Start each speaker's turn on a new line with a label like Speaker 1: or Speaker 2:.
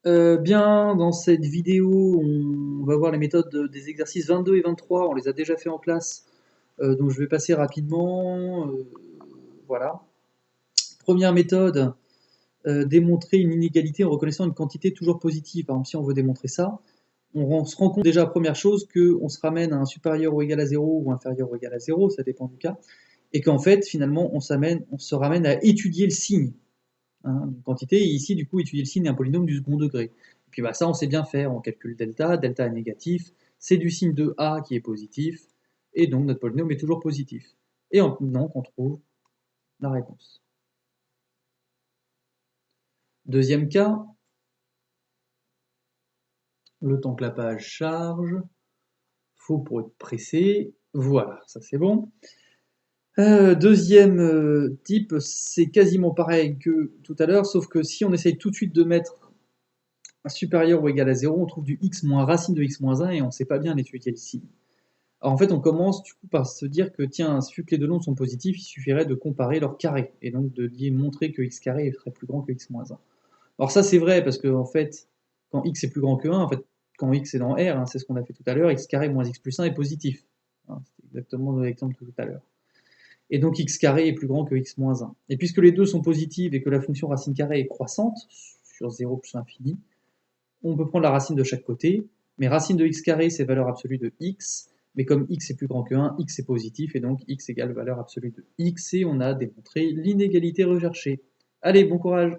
Speaker 1: Bien, dans cette vidéo, on va voir les méthodes des exercices 22 et 23. On les a déjà fait en classe, donc je vais passer rapidement. Voilà. Première méthode, démontrer une inégalité en reconnaissant une quantité toujours positive. Par exemple, si on veut démontrer ça, on se rend compte déjà, première chose, qu'on se ramène à un supérieur ou égal à 0 ou inférieur ou égal à 0, ça dépend du cas, et qu'en fait, finalement, on se ramène à étudier le signe, hein, une quantité, et ici, du coup, étudier le signe d'un polynôme du second degré. Et puis bah, ça, on sait bien faire, on calcule delta, delta est négatif, c'est du signe de A qui est positif, et donc notre polynôme est toujours positif. Et donc, on trouve la réponse. Deuxième cas, le temps que la page charge, faut pour être pressé, voilà, ça c'est bon. Deuxième type, c'est quasiment pareil que tout à l'heure, sauf que si on essaye tout de suite de mettre supérieur ou égal à 0, on trouve du x moins racine de x moins 1 et on ne sait pas bien l'étudier ici. Alors en fait, on commence du coup par se dire que tiens, vu que les deux nombres sont positifs, il suffirait de comparer leur carré et donc de montrer que x carré est très plus grand que x moins 1. Alors ça c'est vrai parce que en fait, quand x est plus grand que 1, en fait, quand x est dans R, hein, c'est ce qu'on a fait tout à l'heure, x carré moins x plus 1 est positif. Hein, c'est exactement l'exemple de tout à l'heure. Et donc x carré est plus grand que x moins 1. Et puisque les deux sont positives et que la fonction racine carrée est croissante, sur 0 plus infini, on peut prendre la racine de chaque côté, mais racine de x carré, c'est valeur absolue de x, mais comme x est plus grand que 1, x est positif, et donc x égale valeur absolue de x, et on a démontré l'inégalité recherchée. Allez, bon courage!